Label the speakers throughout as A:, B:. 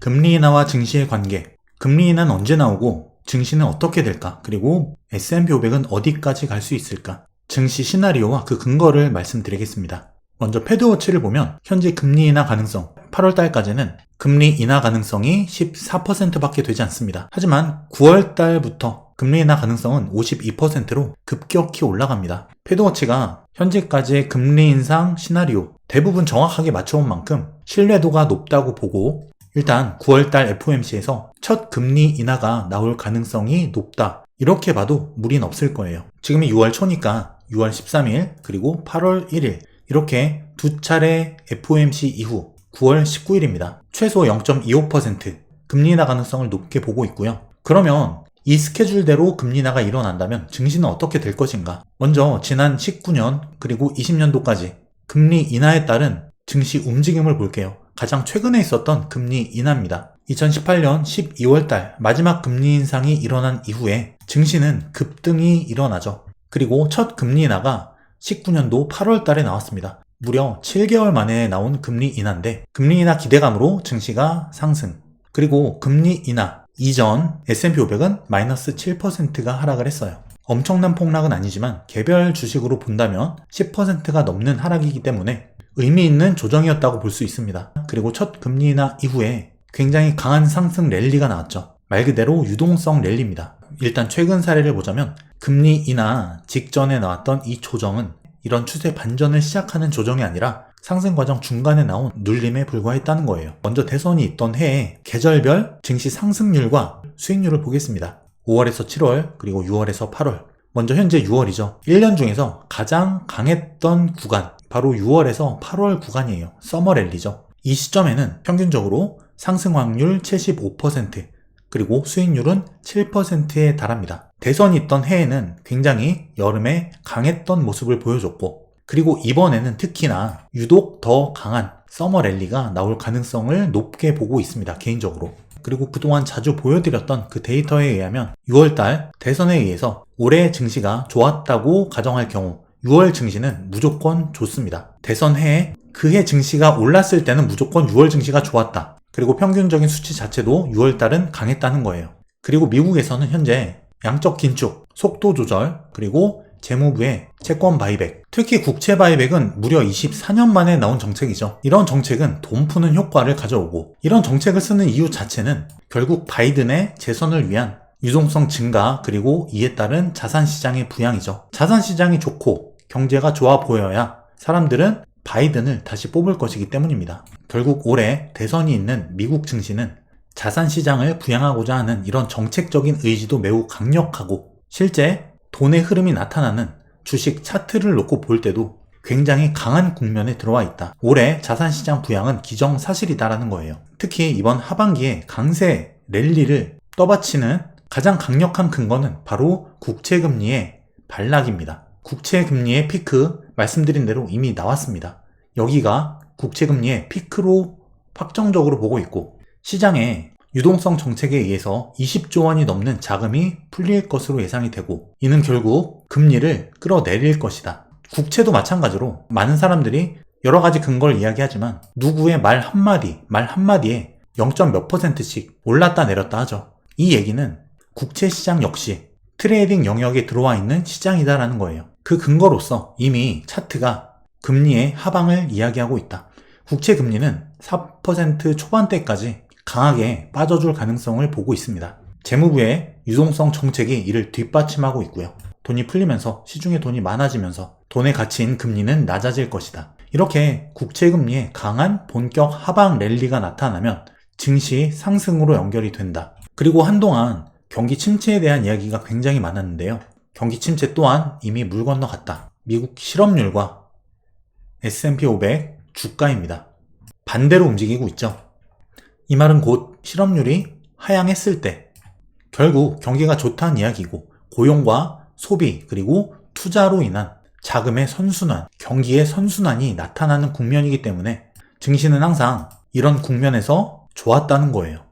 A: 금리 인하와 증시의 관계, 금리 인하는 언제 나오고 증시는 어떻게 될까? 그리고 S&P 500은 어디까지 갈 수 있을까? 증시 시나리오와 그 근거를 말씀드리겠습니다. 먼저 패드워치를 보면 현재 금리 인하 가능성, 8월 달까지는 금리 인하 가능성이 14%밖에 되지 않습니다. 하지만 9월 달부터 금리 인하 가능성은 52%로 급격히 올라갑니다. 패드워치가 현재까지의 금리 인상 시나리오 대부분 정확하게 맞춰온 만큼 신뢰도가 높다고 보고 일단 9월달 FOMC에서 첫 금리 인하가 나올 가능성이 높다. 이렇게 봐도 무리는 없을 거예요. 지금이 6월 초니까 6월 13일 그리고 8월 1일 이렇게 두 차례 FOMC 이후 9월 19일입니다. 최소 0.25% 금리 인하 가능성을 높게 보고 있고요. 그러면 이 스케줄대로 금리 인하가 일어난다면 증시는 어떻게 될 것인가? 먼저 지난 19년 그리고 20년도까지 금리 인하에 따른 증시 움직임을 볼게요. 가장 최근에 있었던 금리 인하입니다. 2018년 12월달 마지막 금리 인상이 일어난 이후에 증시는 급등이 일어나죠. 그리고 첫 금리 인하가 19년도 8월달에 나왔습니다. 무려 7개월 만에 나온 금리 인하인데 금리 인하 기대감으로 증시가 상승. 그리고 금리 인하 이전 S&P 500은 마이너스 7%가 하락을 했어요. 엄청난 폭락은 아니지만 개별 주식으로 본다면 10%가 넘는 하락이기 때문에 의미 있는 조정이었다고 볼 수 있습니다. 그리고 첫 금리 인하 이후에 굉장히 강한 상승 랠리가 나왔죠. 말 그대로 유동성 랠리입니다. 일단 최근 사례를 보자면 금리 인하 직전에 나왔던 이 조정은 이런 추세 반전을 시작하는 조정이 아니라 상승 과정 중간에 나온 눌림에 불과했다는 거예요. 먼저 대선이 있던 해에 계절별 증시 상승률과 수익률을 보겠습니다. 5월에서 7월 그리고 6월에서 8월. 먼저 현재 6월이죠. 1년 중에서 가장 강했던 구간 바로 6월에서 8월 구간이에요. 서머 랠리죠. 이 시점에는 평균적으로 상승 확률 75% 그리고 수익률은 7%에 달합니다. 대선이 있던 해에는 굉장히 여름에 강했던 모습을 보여줬고 그리고 이번에는 특히나 유독 더 강한 서머 랠리가 나올 가능성을 높게 보고 있습니다. 개인적으로. 그리고 그동안 자주 보여드렸던 그 데이터에 의하면 6월달 대선에 의해서 올해 증시가 좋았다고 가정할 경우 6월 증시는 무조건 좋습니다. 대선 해에 그해 증시가 올랐을 때는 무조건 6월 증시가 좋았다. 그리고 평균적인 수치 자체도 6월달은 강했다는 거예요. 그리고 미국에서는 현재 양적 긴축, 속도 조절, 그리고 재무부의 채권 바이백, 특히 국채 바이백은 무려 24년 만에 나온 정책이죠. 이런 정책은 돈 푸는 효과를 가져오고 이런 정책을 쓰는 이유 자체는 결국 바이든의 재선을 위한 유동성 증가 그리고 이에 따른 자산시장의 부양이죠. 자산시장이 좋고 경제가 좋아 보여야 사람들은 바이든을 다시 뽑을 것이기 때문입니다. 결국 올해 대선이 있는 미국 증시는 자산시장을 부양하고자 하는 이런 정책적인 의지도 매우 강력하고 실제 돈의 흐름이 나타나는 주식 차트를 놓고 볼 때도 굉장히 강한 국면에 들어와 있다. 올해 자산시장 부양은 기정사실이다라는 거예요. 특히 이번 하반기에 강세 랠리를 떠받치는 가장 강력한 근거는 바로 국채금리의 반락입니다. 국채금리의 피크 말씀드린 대로 이미 나왔습니다. 여기가 국채금리의 피크로 확정적으로 보고 있고 시장에 유동성 정책에 의해서 20조 원이 넘는 자금이 풀릴 것으로 예상이 되고 이는 결국 금리를 끌어내릴 것이다. 국채도 마찬가지로 많은 사람들이 여러 가지 근거를 이야기하지만 누구의 말 한마디에 0.몇 %씩 올랐다 내렸다 하죠. 이 얘기는 국채 시장 역시 트레이딩 영역에 들어와 있는 시장이다라는 거예요. 그 근거로서 이미 차트가 금리의 하방을 이야기하고 있다. 국채 금리는 4% 초반대까지 강하게 빠져줄 가능성을 보고 있습니다. 재무부의 유동성 정책이 이를 뒷받침하고 있고요. 돈이 풀리면서 시중에 돈이 많아지면서 돈의 가치인 금리는 낮아질 것이다. 이렇게 국채금리의 강한 본격 하방 랠리가 나타나면 증시 상승으로 연결이 된다. 그리고 한동안 경기 침체에 대한 이야기가 굉장히 많았는데요. 경기 침체 또한 이미 물 건너갔다. 미국 실업률과 S&P 500 주가입니다. 반대로 움직이고 있죠. 이 말은 곧 실업률이 하향했을 때 결국 경기가 좋다는 이야기고 고용과 소비 그리고 투자로 인한 자금의 선순환, 경기의 선순환이 나타나는 국면이기 때문에 증시는 항상 이런 국면에서 좋았다는 거예요.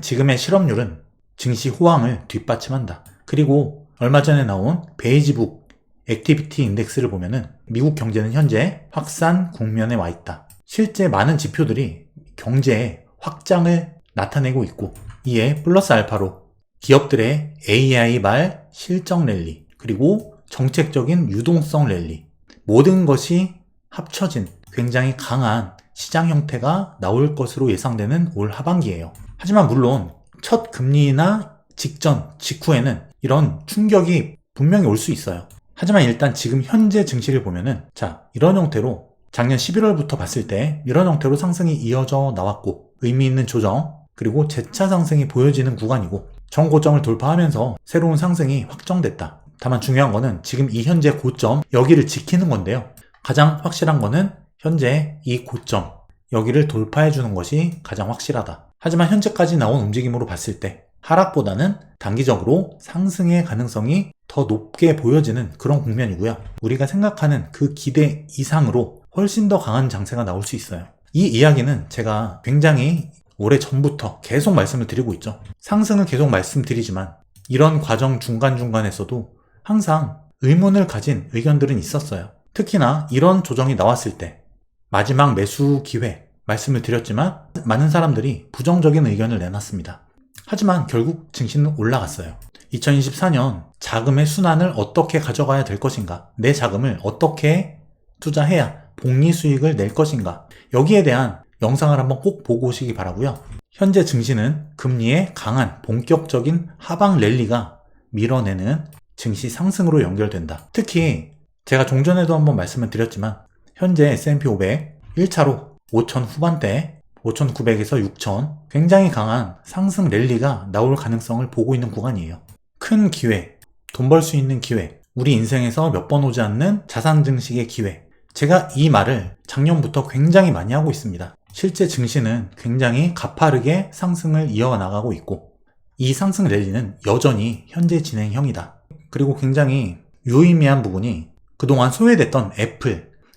A: 지금의 실업률은 증시 호황을 뒷받침한다. 그리고 얼마 전에 나온 베이지북 액티비티 인덱스를 보면은 미국 경제는 현재 확산 국면에 와 있다. 실제 많은 지표들이 경제의 확장을 나타내고 있고, 이에 플러스 알파로 기업들의 AI 말 실적 랠리, 그리고 정책적인 유동성 랠리, 모든 것이 합쳐진 굉장히 강한 시장 형태가 나올 것으로 예상되는 올 하반기예요. 하지만 물론 첫 금리 인하 직전, 직후에는 이런 충격이 분명히 올 수 있어요. 하지만 일단 지금 현재 증시를 보면은, 자, 이런 형태로 작년 11월부터 봤을 때 이런 형태로 상승이 이어져 나왔고, 의미 있는 조정, 그리고 재차 상승이 보여지는 구간이고, 전 고점을 돌파하면서 새로운 상승이 확정됐다. 다만 중요한 거는 지금 이 현재 고점, 여기를 지키는 건데요. 가장 확실한 거는 현재 이 고점, 여기를 돌파해 주는 것이 가장 확실하다. 하지만 현재까지 나온 움직임으로 봤을 때 하락보다는 단기적으로 상승의 가능성이 더 높게 보여지는 그런 국면이고요. 우리가 생각하는 그 기대 이상으로 훨씬 더 강한 장세가 나올 수 있어요. 이 이야기는 제가 굉장히 오래전부터 계속 말씀을 드리고 있죠. 상승을 계속 말씀드리지만 이런 과정 중간중간에서도 항상 의문을 가진 의견들은 있었어요. 특히나 이런 조정이 나왔을 때 마지막 매수 기회 말씀을 드렸지만 많은 사람들이 부정적인 의견을 내놨습니다. 하지만 결국 증시는 올라갔어요. 2024년 자금의 순환을 어떻게 가져가야 될 것인가, 내 자금을 어떻게 투자해야 복리 수익을 낼 것인가, 여기에 대한 영상을 한번 꼭 보고 오시기 바라고요. 현재 증시는 금리의 강한 본격적인 하방 랠리가 밀어내는 증시 상승으로 연결된다. 특히 제가 종전에도 한번 말씀을 드렸지만 현재 S&P 500 1차로 5천 후반대, 5,900에서 6천 굉장히 강한 상승 랠리가 나올 가능성을 보고 있는 구간이에요. 큰 기회, 돈 벌 수 있는 기회, 우리 인생에서 몇 번 오지 않는 자산 증식의 기회. 제가 이 말을 작년부터 굉장히 많이 하고 있습니다. 실제 증시는 굉장히 가파르게 상승을 이어나가고 있고, 이 상승 랠리는 여전히 현재 진행형이다. 그리고 굉장히 유의미한 부분이 그동안 소외됐던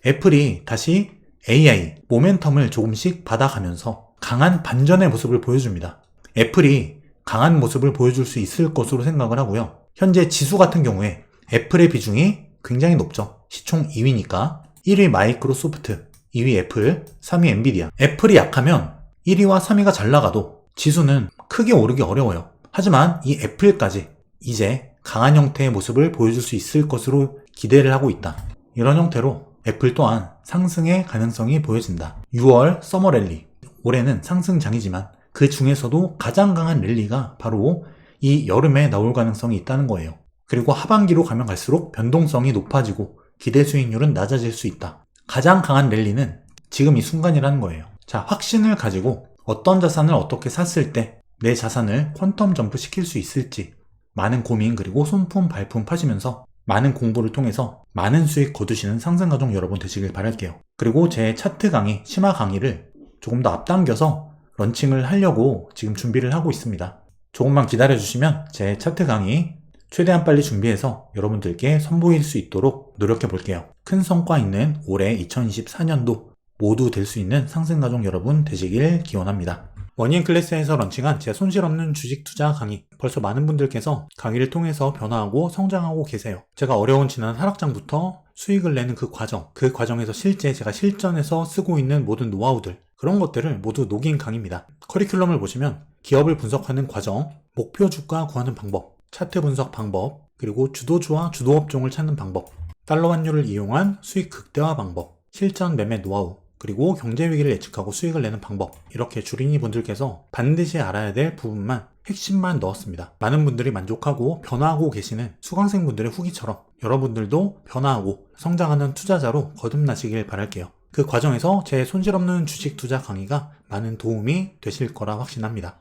A: 애플이 다시 AI, 모멘텀을 조금씩 받아가면서 강한 반전의 모습을 보여줍니다. 애플이 강한 모습을 보여줄 수 있을 것으로 생각을 하고요. 현재 지수 같은 경우에 애플의 비중이 굉장히 높죠. 시총 2위니까 1위 마이크로소프트, 2위 애플, 3위 엔비디아. 애플이 약하면 1위와 3위가 잘 나가도 지수는 크게 오르기 어려워요. 하지만 이 애플까지 이제 강한 형태의 모습을 보여줄 수 있을 것으로 기대를 하고 있다. 이런 형태로 애플 또한 상승의 가능성이 보여진다. 6월 서머 랠리. 올해는 상승장이지만 그 중에서도 가장 강한 랠리가 바로 이 여름에 나올 가능성이 있다는 거예요. 그리고 하반기로 가면 갈수록 변동성이 높아지고 기대 수익률은 낮아질 수 있다. 가장 강한 랠리는 지금 이 순간이라는 거예요. 자, 확신을 가지고 어떤 자산을 어떻게 샀을 때 내 자산을 퀀텀 점프 시킬 수 있을지 많은 고민 그리고 손품 발품 파시면서 많은 공부를 통해서 많은 수익 거두시는 상승가족 여러분 되시길 바랄게요. 그리고 제 차트 강의, 심화 강의를 조금 더 앞당겨서 런칭을 하려고 지금 준비를 하고 있습니다. 조금만 기다려주시면 제 차트 강의 최대한 빨리 준비해서 여러분들께 선보일 수 있도록 노력해 볼게요. 큰 성과 있는 올해 2024년도 모두 될 수 있는 상승가족 여러분 되시길 기원합니다. 머니앤클래스에서 런칭한 제 손실 없는 주식 투자 강의, 벌써 많은 분들께서 강의를 통해서 변화하고 성장하고 계세요. 제가 어려운 지난 하락장부터 수익을 내는 그 과정에서 실제 제가 실전에서 쓰고 있는 모든 노하우들, 그런 것들을 모두 녹인 강의입니다. 커리큘럼을 보시면 기업을 분석하는 과정, 목표 주가 구하는 방법, 차트 분석 방법, 그리고 주도주와 주도업종을 찾는 방법, 달러 환율을 이용한 수익 극대화 방법, 실전 매매 노하우, 그리고 경제위기를 예측하고 수익을 내는 방법, 이렇게 주린이 분들께서 반드시 알아야 될 부분만, 핵심만 넣었습니다. 많은 분들이 만족하고 변화하고 계시는 수강생분들의 후기처럼 여러분들도 변화하고 성장하는 투자자로 거듭나시길 바랄게요. 그 과정에서 제 손실 없는 주식 투자 강의가 많은 도움이 되실 거라 확신합니다.